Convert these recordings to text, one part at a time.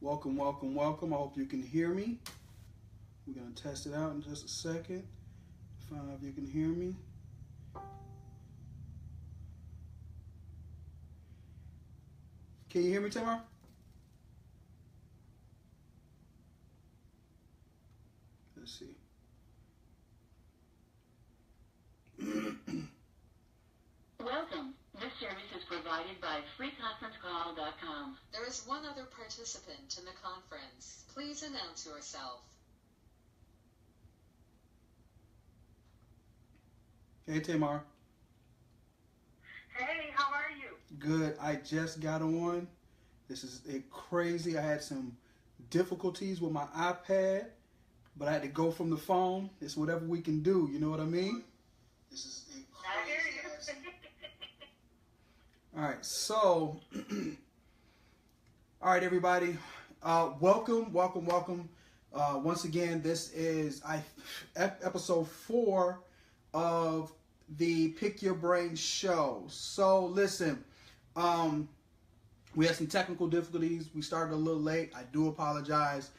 Welcome, welcome, welcome. I hope you can hear me. We're going to test it out in just a second. Find out if you can hear me. Can you hear me, Tamar? Let's see. Welcome. This service is provided by freeconferencecall.com. There is one other participant in the conference. Please announce yourself. Hey, Tamar. Hey, how are you? Good. I just got on. This is crazy. I had some difficulties with my iPad, but I had to go from the phone. It's whatever we can do. You know what I mean? This is crazy. I hear you. All right, so, all right, everybody, welcome. Once again, this is episode 4 of the Pick Your Brain show. So, listen, we had some technical difficulties. We started a little late. I do apologize.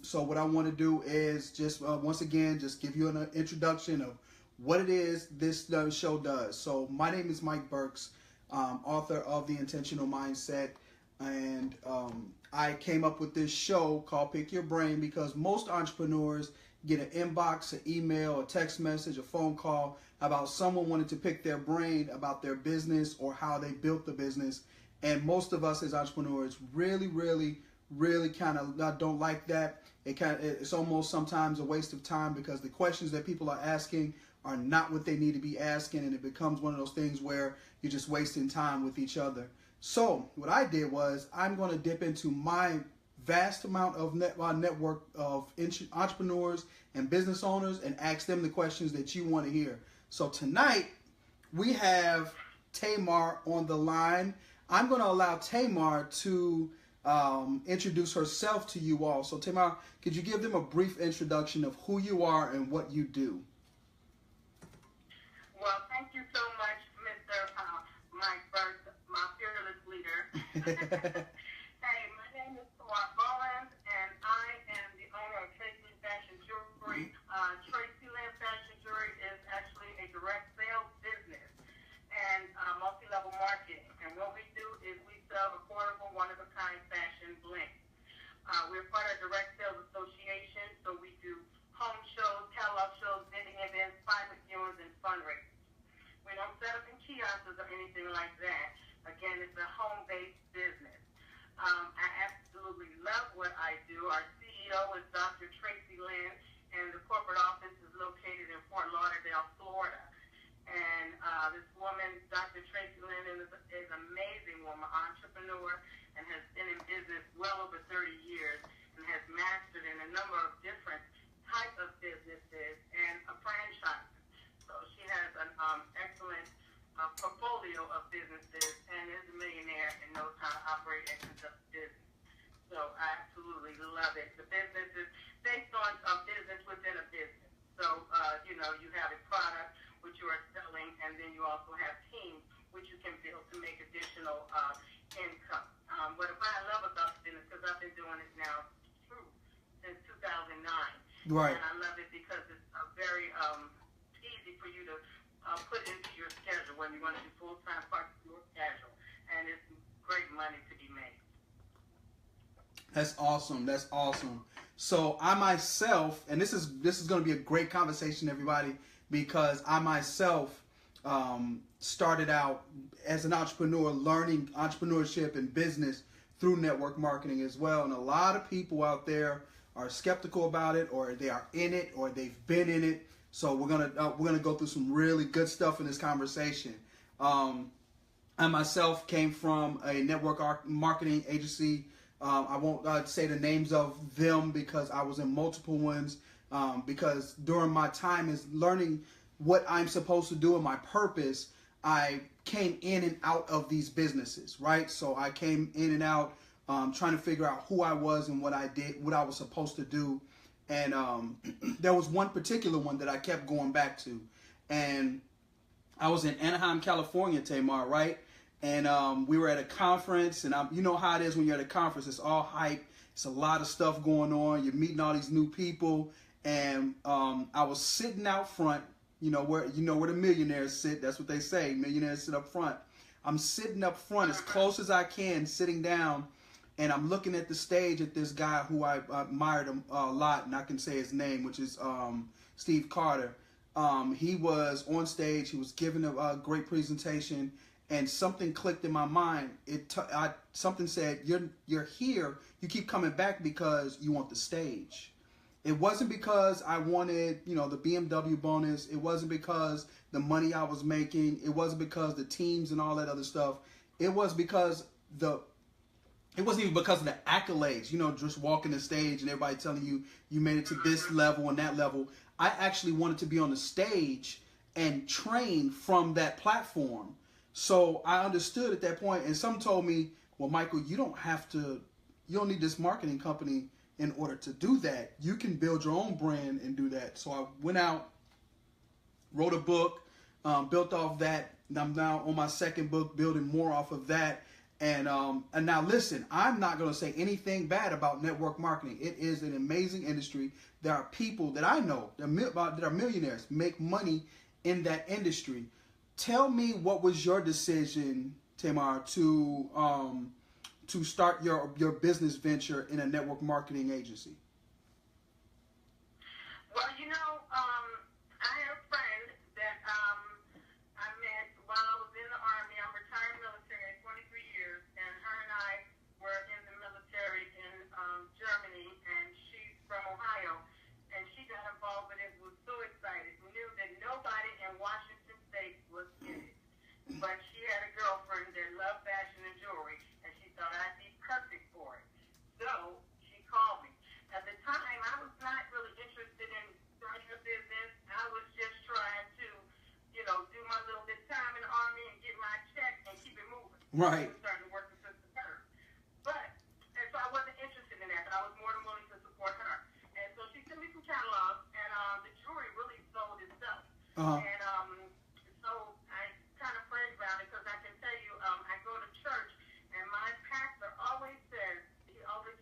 So what I want to do is just, once again, just give you an introduction of what it is this show does. So, my name is Mike Burks. Author of The Intentional Mindset, and I came up with this show called Pick Your Brain because most entrepreneurs get an inbox, an email, a text message, a phone call about someone wanting to pick their brain about their business or how they built the business, and most of us as entrepreneurs really kind of don't like that. It's almost sometimes a waste of time because the questions that people are asking are not what they need to be asking, and it becomes one of those things where you're just wasting time with each other. So what I did was I'm going to dip into my vast amount of network of entrepreneurs and business owners and ask them the questions that you want to hear. So tonight we have Tamar on the line. I'm going to allow Tamar to introduce herself to you all. So Tamar, could you give them a brief introduction of who you are and what you do? Well, thank you so much, Mr. Mike Burks, my fearless leader. Hey, my name is Tamar Bowens, and I am the owner of Tracy Fashion Jewelry. Tracy Land Fashion Jewelry is actually a direct sales business and multi-level marketing. And what we do is we sell affordable, one-of-a-kind fashion bling. We're part of Direct Sales Association, so we do home shows, catalog shows, vending events, private viewings, and fundraisers. We don't set up in kiosks or anything like that. Again, it's a home-based business. I absolutely love what I do. Our CEO is Dr. Tracy Lynn, and the corporate office is located in Fort Lauderdale, Florida. And this woman, Dr. Tracy Lynn, is an amazing woman, entrepreneur, and has been in business well over 30 years and has mastered in a number of different types of businesses and a franchise. So she has an excellent portfolio of businesses and is a millionaire and knows how to operate and conduct business. So I absolutely love it. The business is based on a business within a business. So, you have a product which you are selling, and then you also have teams which you can build to make additional income. What I love about the business, because I've been doing it now since 2009. Right. And I love it because it's very easy for you to put into your schedule when you want to do full-time, part-time, casual. And it's great money to be made. That's awesome. That's awesome. So I myself, and this is going to be a great conversation, everybody, because I myself started out as an entrepreneur, learning entrepreneurship and business through network marketing as well. And a lot of people out there are skeptical about it, or they are in it, or they've been in it. So we're gonna go through some really good stuff in this conversation. I myself came from a network marketing agency. I won't say the names of them because I was in multiple ones. Because during my time is learning what I'm supposed to do and my purpose, I came in and out of these businesses, right? So I came in and out trying to figure out who I was and what I did, what I was supposed to do. And there was one particular one that I kept going back to. And I was in Anaheim, California, Tamar, right? and we were at a conference, and you know how it is when you're at a conference. It's all hype. It's a lot of stuff going on. You're meeting all these new people, and I was sitting out front. You know where the millionaires sit. That's what they say. Millionaires sit up front. I'm sitting up front as close as I can, sitting down, and I'm looking at the stage at this guy who I admired him a lot, and I can say his name, which is Steve Carter. He was on stage. He was giving a great presentation, and something clicked in my mind. Something said, "You're here. You keep coming back because you want the stage." It wasn't because I wanted, the BMW bonus. It wasn't because the money I was making. It wasn't because the teams and all that other stuff. It was because it wasn't even because of the accolades, just walking the stage and everybody telling you you made it to this level and that level. I actually wanted to be on the stage and train from that platform. So I understood at that point, and some told me, well, Michael, you don't need this marketing company in order to do that. You can build your own brand and do that. So I went out, wrote a book, built off that, and I'm now on my second book, building more off of that. And now listen, I'm not going to say anything bad about network marketing. It is an amazing industry. There are people that I know that are millionaires, make money in that industry. Tell me, what was your decision, Tamar, to start your business venture in a network marketing agency? Well, I have a friend that I met while I was in the Army. I'm retired military at 23 years, and her and I were in the military in Germany, and she's from Ohio, and she got involved with it, was so excited, knew that nobody in Washington State was in it. But she had a girlfriend that loved fashion and jewelry, and she thought I'd be perfect for it. So she called me. At the time, I was not really interested in starting a business. I was just trying to, do my little bit of time in the Army and get my check and keep it moving. Right. I was starting to work for Sister Her. And so I wasn't interested in that, but I was more than willing to support her. And so she sent me some catalogs, and the jewelry really sold itself. Uh-huh. And so I kind of prayed about it, because I can tell you, I go to church, and my pastor always says, he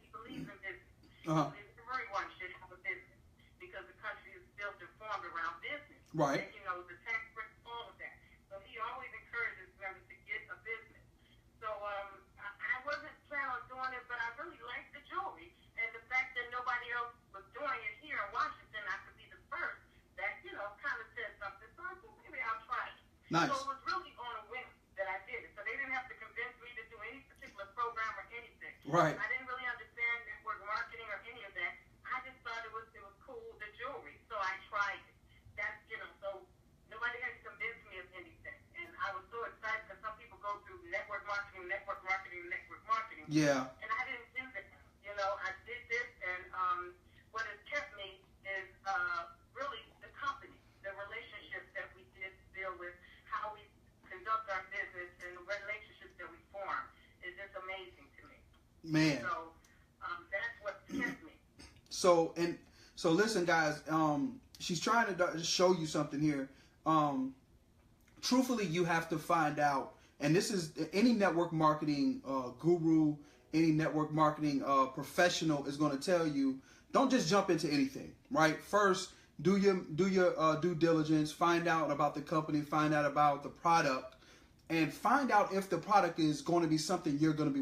believes in business. Uh-huh. Everyone should have a business, because the country is built and formed around business. Right. And, the tax breaks, all of that. So he always encourages members to get a business. So I wasn't planning on doing it, but I really liked the jewelry. And the fact that nobody else was doing it here in Washington, I could be the first, that, kind of said something. So I said, maybe I'll try it. Nice. So it was really on a whim that I did it. So they didn't have to convince me to do any particular program or anything. Right. I didn't really understand network marketing or any of that. I just thought it was cool, the jewelry. So I tried it. That's, so nobody had to convince me of anything. And I was so excited, because some people go through network marketing. Yeah. And I didn't do that. I did this, and what has kept me is really the company, the relationships that we did build with, how we conduct our business, and the relationships that we form is just amazing to me. Man. So that's what kept me. So listen, guys. She's trying to show you something here. Truthfully, you have to find out, and this is any network marketing guru, any network marketing professional is going to tell you, don't just jump into anything, right? First, do your due diligence, find out about the company, find out about the product, and find out if the product is going to be something you're going to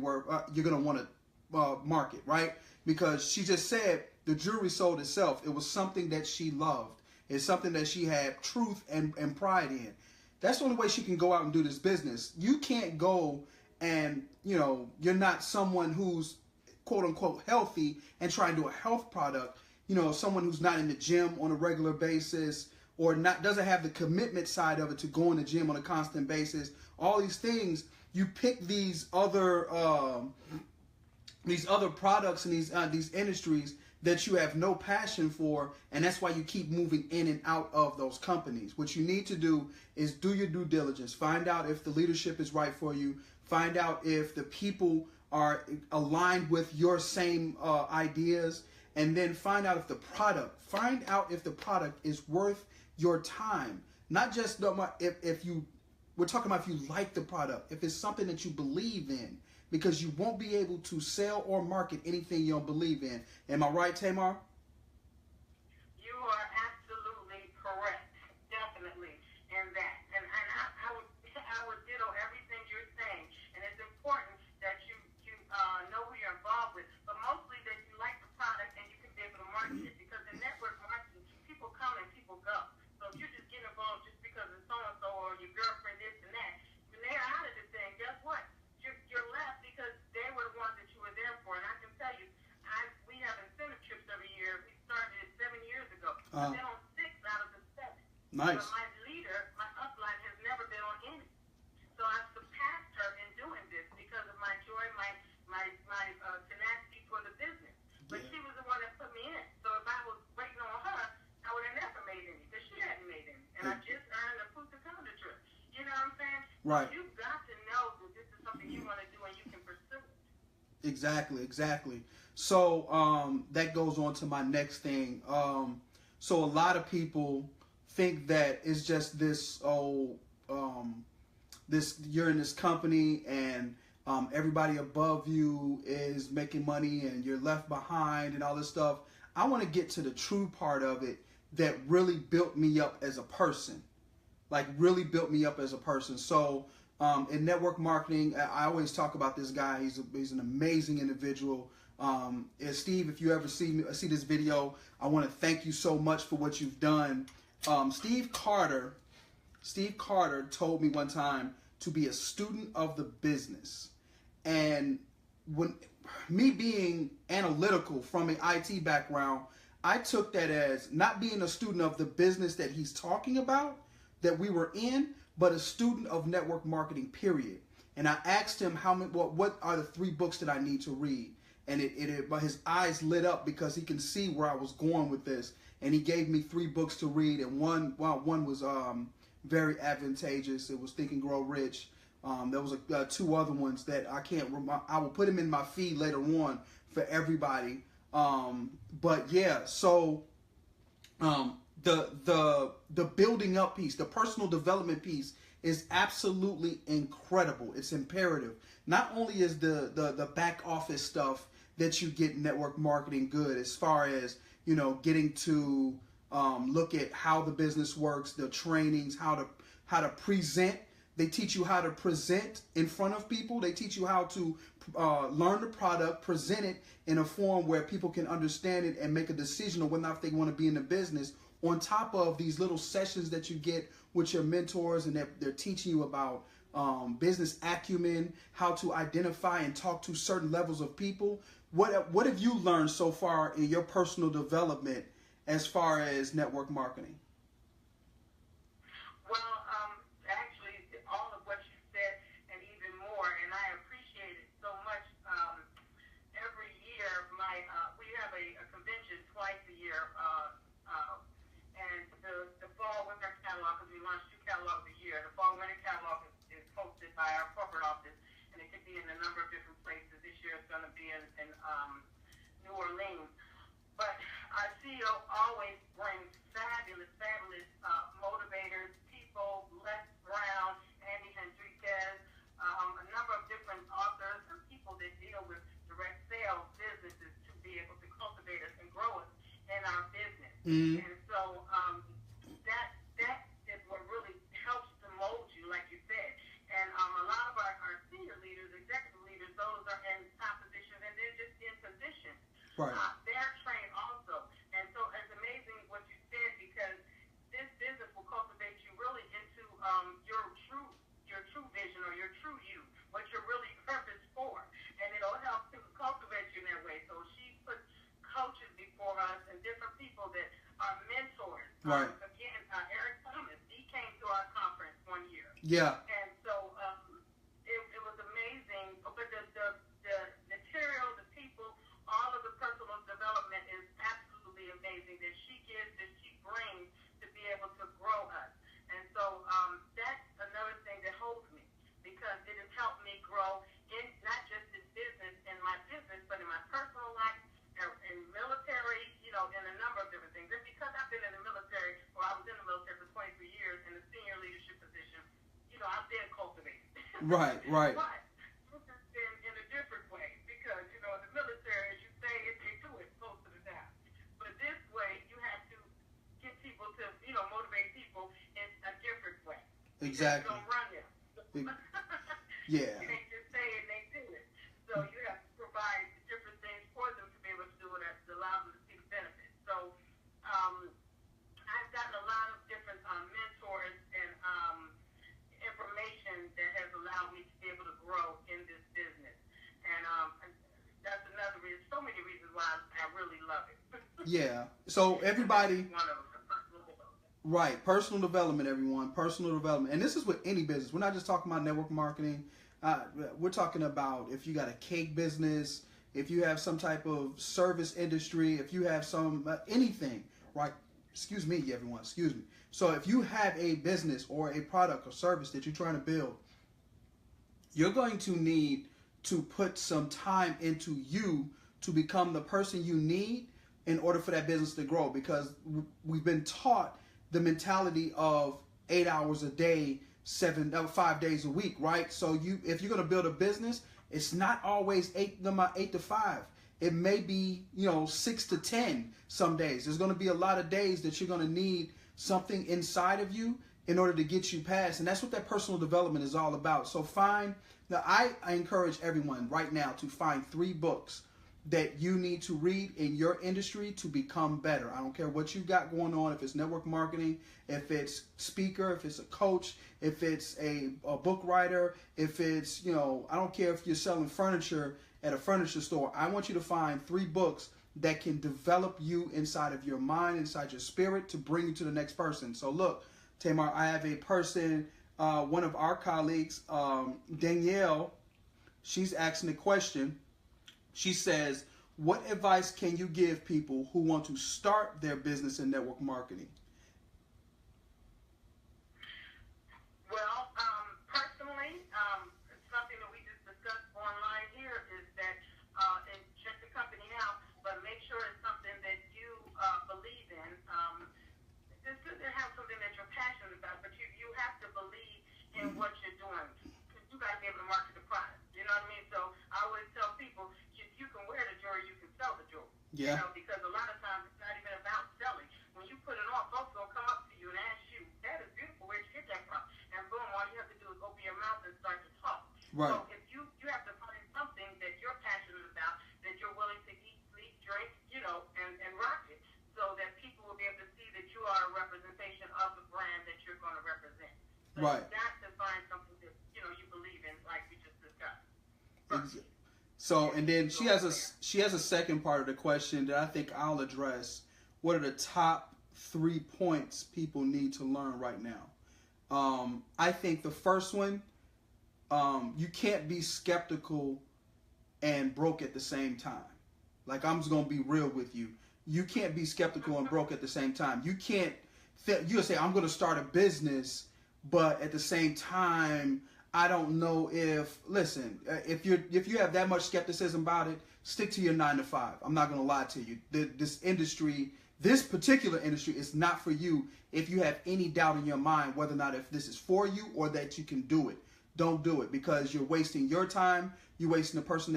want to market, right? Because she just said the jewelry sold itself. It was something that she loved. It's something that she had truth and pride in. That's the only way she can go out and do this business. You can't go and, you're not someone who's quote unquote healthy and try and do a health product. Someone who's not in the gym on a regular basis, or doesn't have the commitment side of it to go in the gym on a constant basis. All these things, you pick these other products and these industries that you have no passion for, and that's why you keep moving in and out of those companies. What you need to do is do your due diligence. Find out if the leadership is right for you. Find out if the people are aligned with your same ideas, and then find out if the product is worth your time. Not just if you We're talking about if you like the product, if it's something that you believe in, because you won't be able to sell or market anything you don't believe in. Am I right, Tamar? You are absolutely correct, definitely, in that. And I would ditto everything you're saying. And it's important that you know who you're involved with, but mostly that you like the product and you can be able to market it. Because in network marketing, people come and people go. So if you're just getting involved just because it's so-and-so or your girlfriend this and that, when they're out of the thing, guess what? You're left because they were the ones that you were there for. And I can tell you, we have incentive trips every year. We started it 7 years ago. I've been on 6 out of the 7. Nice. But my leader, my upline, has never been on any. So I surpassed her in doing this because of my joy, my tenacity for the business. But she was the one that put me in. So if I was waiting on her, I would have never made any because she hadn't made any. And I just earned a Punta Cana trip. You know what I'm saying? Right. So you've got to know that this is something you want to do and you can pursue it. Exactly. So that goes on to my next thing. So a lot of people think that it's just this you're in this company and everybody above you is making money and you're left behind and all this stuff. I want to get to the true part of it that really built me up as a person. So in network marketing, I always talk about this guy. He's an amazing individual. Steve, if you ever see this video, I want to thank you so much for what you've done. Steve Carter told me one time to be a student of the business. And when me being analytical from an IT background, I took that as not being a student of the business that he's talking about, that we were in, but a student of network marketing, period. And I asked him what are the 3 books that I need to read? And his eyes lit up because he can see where I was going with this. And he gave me 3 books to read, and one was very advantageous. It was Think and Grow Rich. There was 2 other ones that I can't remember. I will put them in my feed later on for everybody. But yeah, so the building up piece, the personal development piece is absolutely incredible. It's imperative. Not only is the back office stuff that you get in network marketing good, as far as, you know, getting to look at how the business works, the trainings, how to present. They teach you how to present in front of people. They teach you how to learn the product, present it in a form where people can understand it and make a decision on whether or not they want to be in the business. On top of these little sessions that you get with your mentors, and they're teaching you about business acumen, how to identify and talk to certain levels of people. What have you learned so far in your personal development as far as network marketing? Well, actually, all of what you said and even more, and I appreciate it so much. Every year, we have a convention twice a year, and the fall winter catalog, because we launch 2 catalogs a year. The fall winter catalog is hosted by our corporate office, and it could be in a number of different places. This year, it's going to be in New Orleans. But our CEO always brings fabulous motivators, people, Les Brown, Andy Hendriquez, a number of different authors and people that deal with direct sales businesses to be able to cultivate us and grow us in our business. Mm-hmm. And so that is what really helps to mold you, like you said. And a lot of our senior leaders, executive leaders, those are in top positions and they're just in position. Right. They're trained also. And so it's amazing what you said, because this business will cultivate you really into your true vision or your true you, what you're really purposed for. And it'll help to cultivate you in that way. So she puts coaches before us and different people that are mentors. Right. Again, Eric Thomas, he came to our conference one year. Yeah. And so it was amazing. But the material, the people, all of the personal development is absolutely amazing that she gives, that she brings to be able to grow us. And so that's another thing that holds me, because it has helped me grow in not just in business, but in my personal life, in military, you know, in a number of different things. And because I've been in the military, or I was in the military for 23 years in a senior leadership position, you know, I've Right, right. But this has been in a different way because, in the military, as you say, they do it most of the time. But this way, you have to get people to, motivate people in a different way. Exactly. You don't run them. Yeah. They just say it, they do it. So you have to provide different things for them to be able to do it that allows them to see the benefits. So I've gotten a lot of different mentors and information that has allowed me to be able to grow in this business. And that's another reason, so many reasons why I really love it. Yeah. So everybody. One of them, personal development. Right. Personal development, everyone. Personal development. And this is with any business. We're not just talking about network marketing. We're talking about if you got a cake business, if you have some type of service industry, if you have some anything, right? Excuse me, everyone. Excuse me. So if you have a business or a product or service that you're trying to build, you're going to need to put some time into you to become the person you need in order for that business to grow, because we've been taught the mentality of 8 hours a day, 5 days a week, right? So if you're going to build a business, it's not always 8 to 5. It may be, 6 to 10 some days. There's going to be a lot of days that you're going to need something inside of you in order to get you past. And that's what that personal development is all about. So I encourage everyone right now to find 3 books that you need to read in your industry to become better. I don't care what you got going on, if it's network marketing, if it's speaker, if it's a coach, if it's a book writer, if it's, I don't care if you're selling furniture at a furniture store. I want you to find 3 books that can develop you inside of your mind, inside your spirit, to bring you to the next person. So look, Tamar, I have a person, one of our colleagues, Danielle, she's asking a question. She says, what advice can you give people who want to start their business in network marketing? Well, personally, something that we just discussed online here is that and check the company out, but make sure it's something that you believe in. It's good to have something that you're passionate about, but you have to believe in what you're doing. You got to be able to market the product. You know what I mean? So I always tell people, you can wear the jewelry, you can sell the jewelry. Yeah. Because a lot of times it's not even about selling. When you put it on, folks will come up to you and ask you, that is beautiful, where'd you get that from? And boom, all you have to do is open your mouth and start to talk. Right. So if you have to find something that you're passionate about, that you're willing to eat, sleep, drink, and rock it, so that people will be able to see that you are a representation of the brand that you're going to represent. So right. You've got to find something that you believe in, like we just discussed. So, and then she has a second part of the question that I think I'll address. What are the top 3 points people need to learn right now? I think the first one, you can't be skeptical and broke at the same time. Like, I'm just going to be real with you. You can't be skeptical and broke at the same time. You can't, you'll say, I'm going to start a business, but at the same time, I don't know if, listen, if you have that much skepticism about it, stick to your 9 to 5. I'm not going to lie to you. This particular industry is not for you if you have any doubt in your mind whether or not if this is for you or that you can do it. Don't do it, because you're wasting your time. You're wasting the person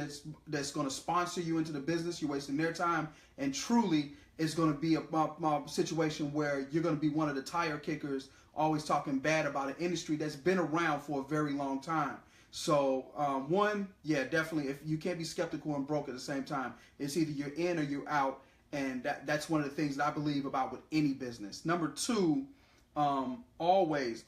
that's going to sponsor you into the business. You're wasting their time. And truly, it's going to be a situation where you're going to be one of the tire kickers, always talking bad about an industry that's been around for a very long time. So, definitely, if you can't be skeptical and broke at the same time, it's either you're in or you're out, and that's one of the things that I believe about with any business. Number 2, always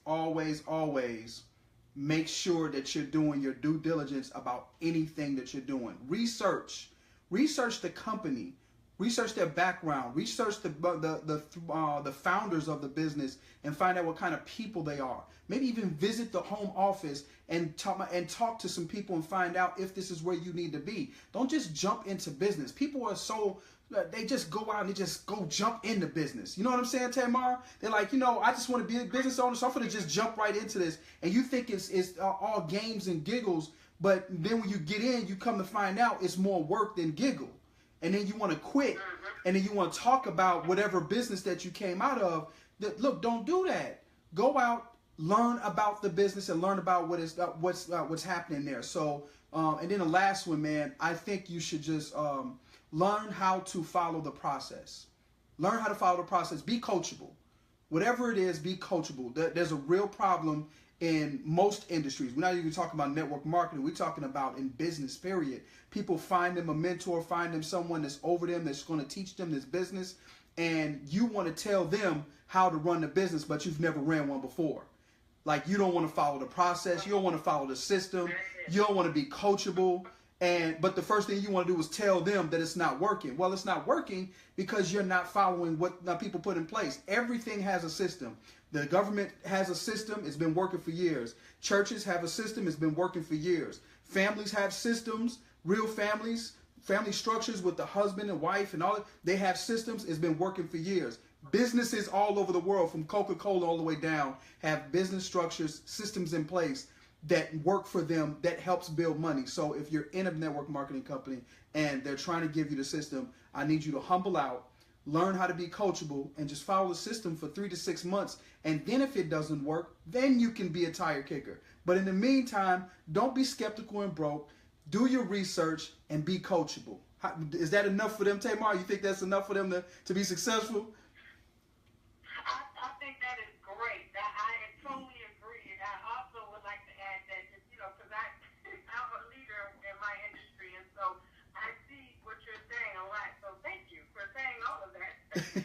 make sure that you're doing your due diligence about anything that you're doing. Research the company. Research their background. Research the founders of the business and find out what kind of people they are. Maybe even visit the home office and talk to some people and find out if this is where you need to be. Don't just jump into business. People are they just go out and they just go jump into business. You know what I'm saying, Tamar? They're like, I just want to be a business owner, so I'm going to just jump right into this. And you think it's all games and giggles, but then when you get in, you come to find out it's more work than giggle. And then you want to quit, and then you want to talk about whatever business that you came out of. Look, don't do that. Go out, learn about the business and learn about what's happening there. So, and then the last one, man, I think you should just learn how to follow the process. Learn how to follow the process. Be coachable. Whatever it is, be coachable. There's a real problem in most industries. We're not even talking about network marketing. We're talking about in business, period. People find them a mentor, find them someone that's over them, that's going to teach them this business, and you want to tell them how to run the business, but you've never ran one before. Like, you don't want to follow the process. You don't want to follow the system. You don't want to be coachable. But the first thing you want to do is tell them that it's not working. Well, it's not working because you're not following what people put in place. Everything has a system. The government has a system. It's been working for years. Churches have a system. It's been working for years. Families have systems. Real families, family structures with the husband and wife and all that, they have systems. It's been working for years. Businesses all over the world, from Coca-Cola all the way down, have business structures, systems in place that work for them, that helps build money. So if you're in a network marketing company and they're trying to give you the system, I need you to humble out, learn how to be coachable, and just follow the system for 3 to 6 months. And then if it doesn't work, then you can be a tire kicker. But in the meantime, don't be skeptical and broke. Do your research and be coachable. Is that enough for them, Tamar? You think that's enough for them to be successful? I think that is great. I totally agree. And I also would like to add that, because I'm a leader in my industry, and so I see what you're saying a lot. So thank you for saying all of that.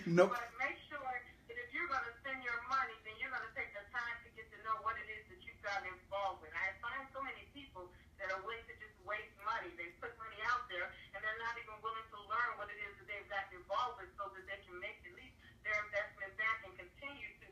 Nope. But make sure that if you're going to spend your money, then you're going to take the time to get to know what it is that you've got involved with. I find so many people that are willing to just waste money. They put money out there, and they're not even willing to learn what it is that they've got involved with so that they can make at least their investment back and continue to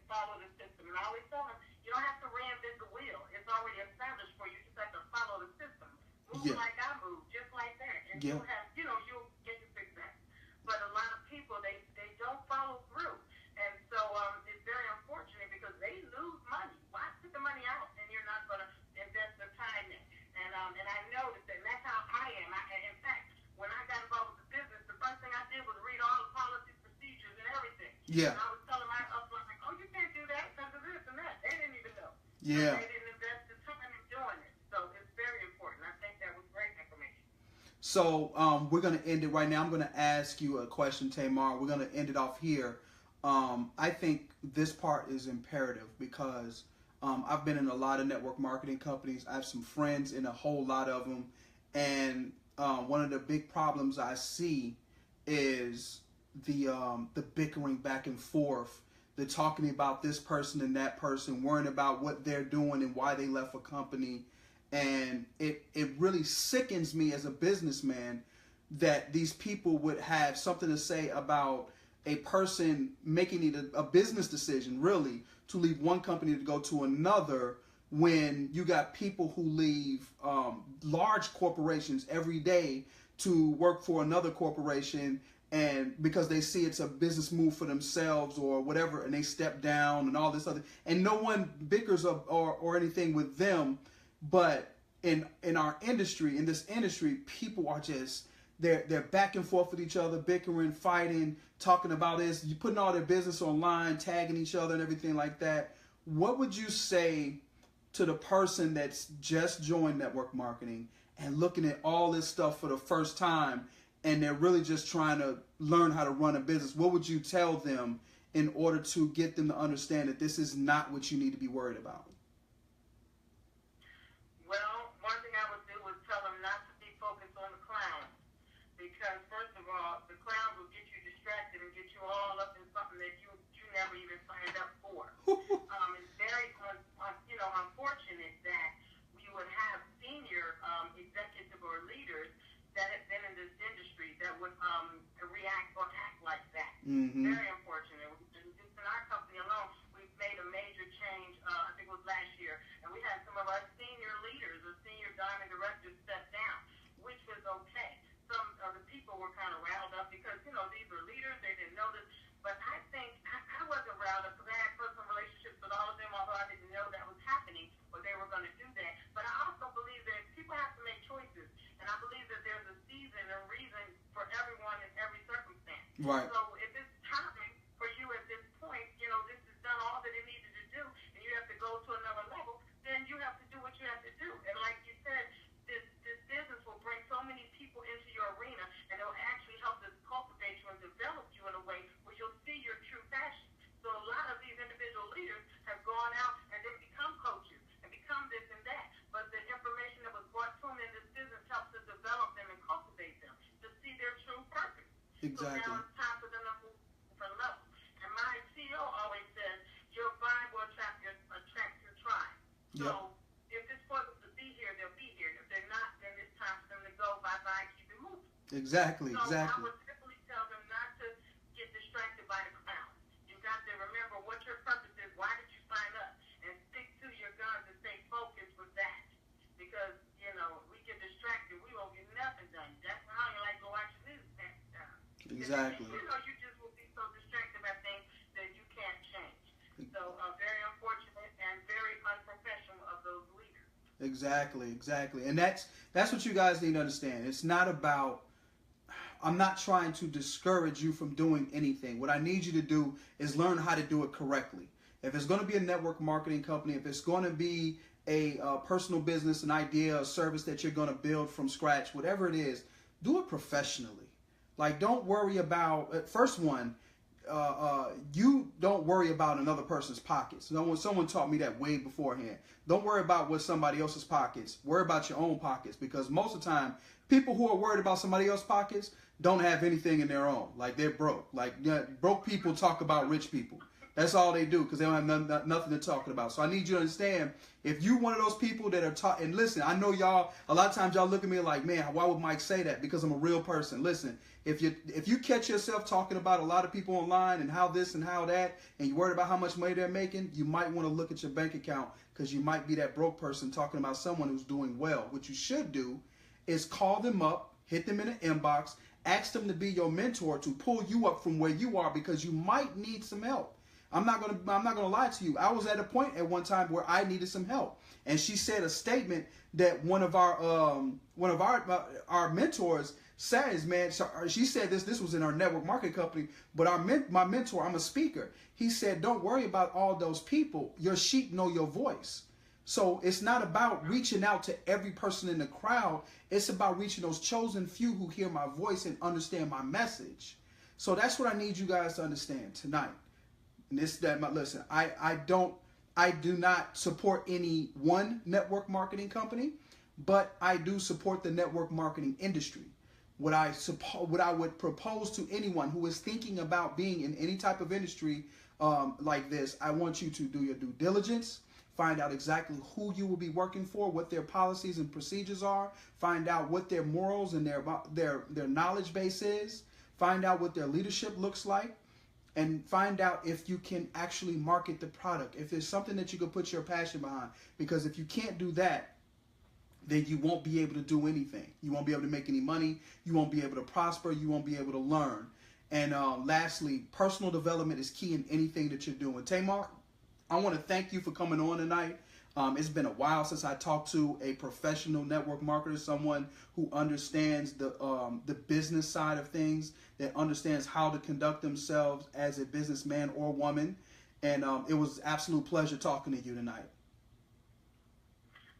follow the system. And I always tell them, you don't have to reinvent the wheel. It's already established for you. You just have to follow the system. Move like I move, just like that. And you'll have, you'll get your success. But a lot of people, they don't follow through. And so it's very unfortunate because they lose money. Why put the money out and you're not going to invest the time in? And I noticed that, and that's how I am. In fact, when I got involved with the business, the first thing I did was read all the policies, procedures, and everything. Yeah. And I was telling my upline, like, oh, you can't do that because of this and that. They didn't even know. Yeah. They didn't invest the time in doing it. So it's very important. I think that was great information. So we're going to end it right now. I'm going to ask you a question, Tamar. We're going to end it off here. I think this part is imperative because I've been in a lot of network marketing companies. I have some friends in a whole lot of them. And one of the big problems I see is the bickering back and forth, the talking about this person and that person, worrying about what they're doing and why they left a company. And it really sickens me as a businessman that these people would have something to say about a person making a business decision, really, to leave one company to go to another, when you got people who leave large corporations every day to work for another corporation, and because they see it's a business move for themselves or whatever, and they step down and all this other, and no one bickers or anything with them. But in our industry, in this industry, people are just, they're back and forth with each other, bickering, fighting, talking about this, you putting all their business online, tagging each other and everything like that. What would you say to the person that's just joined network marketing and looking at all this stuff for the first time, and they're really just trying to learn how to run a business? What would you tell them in order to get them to understand that this is not what you need to be worried about? Well, one thing I would do was tell them not to be focused on the clowns. Because, first of all, the clowns will get you distracted and get you all up in something that you never even signed up for. It's very unfortunate that you would have senior executives or leaders that have been in this industry that would react or act like that. Mm-hmm. Very unfortunate. Just in our company alone, we've made a major change, I think it was last year, and we had some of our senior leaders, or senior diamond directors, step down, which was okay. Some of the people were kind of riled up because, these were leaders, they didn't know this. But I think I wasn't riled up because I had personal relationships with all of them, although I didn't know that was happening or they were going to do that. But I also believe that people have to make choices. And I believe that there's a season and reason for everyone in every circumstance. Right. So if it's time for you at this point, this has done all that it needed to do, Exactly. So now it's time for them to move for level. And my CEO always says, your vibe will attract your tribe. Yep. So if it's supposed to be here, they'll be here. If they're not, then it's time for them to go. Bye-bye, keep it moving. Exactly. So Exactly. I would simply tell them not to get distracted by the crowd. You got to remember what your purpose is. Why did you sign up? And stick to your guns and stay focused with that. Because, you know, we get distracted. We won't get nothing done. That's how you like go watch the news next time. Exactly. You know, you just will be so distracted by things that you can't change. So very unfortunate and very unprofessional of those leaders. Exactly. Exactly. And that's what you guys need to understand. It's not about, I'm not trying to discourage you from doing anything. What I need you to do is learn how to do it correctly. If it's going to be a network marketing company, if it's going to be a personal business, an idea, a service that you're going to build from scratch, whatever it is, do it professionally. Like, don't worry about, first one, you don't worry about another person's pockets. Someone taught me that way beforehand. Don't worry about what somebody else's pockets. Worry about your own pockets, because most of the time, people who are worried about somebody else's pockets don't have anything in their own. Like, they're broke. Like, broke people talk about rich people. That's all they do, because they don't have nothing to talk about. So I need you to understand, if you're one of those people that are taught, and listen, I know y'all, a lot of times y'all look at me like, man, why would Mike say that? Because I'm a real person. Listen, if you catch yourself talking about a lot of people online and how this and how that, and you're worried about how much money they're making, you might want to look at your bank account, because you might be that broke person talking about someone who's doing well. What you should do is call them up, hit them in an inbox, ask them to be your mentor to pull you up from where you are, because you might need some help. I'm not gonna lie to you. I was at a point at one time where I needed some help, and she said a statement that one of our mentors says, man. She said this was in our network marketing company, but my mentor, I'm a speaker. He said, don't worry about all those people. Your sheep know your voice. So it's not about reaching out to every person in the crowd. It's about reaching those chosen few who hear my voice and understand my message. So that's what I need you guys to understand tonight. And listen, I do not support any one network marketing company, but I do support the network marketing industry. What I would propose to anyone who is thinking about being in any type of industry like this, I want you to do your due diligence, find out exactly who you will be working for, what their policies and procedures are, find out what their morals and their knowledge base is, find out what their leadership looks like, and find out if you can actually market the product, if there's something that you can put your passion behind. Because if you can't do that, then you won't be able to do anything. You won't be able to make any money. You won't be able to prosper. You won't be able to learn. And lastly, personal development is key in anything that you're doing. Tamar, I want to thank you for coming on tonight. It's been a while since I talked to a professional network marketer, someone who understands the business side of things, that understands how to conduct themselves as a businessman or woman. And it was an absolute pleasure talking to you tonight.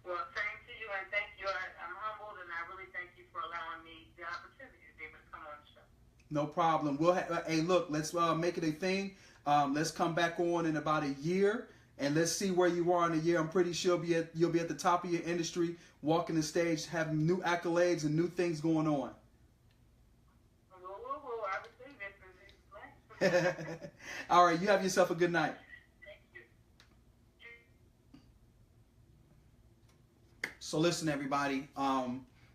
Well, thank you, and thank you. I'm humbled, and I really thank you for allowing me the opportunity to be able to come on the show. No problem. Hey, look, let's make it a thing. Let's come back on in about a year, and let's see where you are in a year. I'm pretty sure you'll be at the top of your industry, walking the stage, having new accolades and new things going on. I receive it. All right, you have yourself a good night. Thank you. So listen, everybody.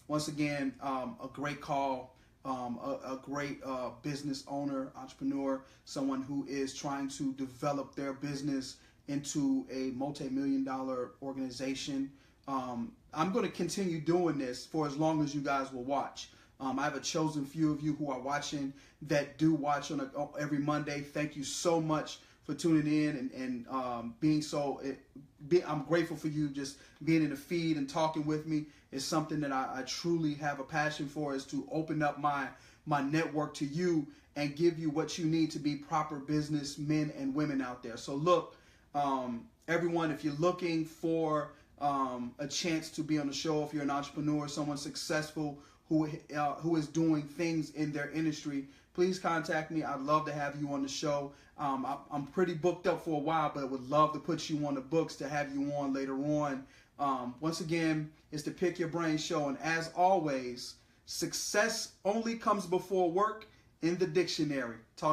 Once again, a great call. A great business owner, entrepreneur, someone who is trying to develop their business into a multi-million-dollar organization. I'm going to continue doing this for as long as you guys will watch. I have a chosen few of you who are watching that do watch on every Monday. Thank you so much for tuning in and being so. I'm grateful for you just being in the feed and talking with me. It's something that I truly have a passion for, is to open up my network to you and give you what you need to be proper business men and women out there. So look, everyone, if you're looking for a chance to be on the show, if you're an entrepreneur, someone successful who is doing things in their industry, please contact me. I'd love to have you on the show. I'm pretty booked up for a while, but would love to put you on the books to have you on later on. Once again, it's the Pick Your Brain show. And as always, success only comes before work in the dictionary. Talk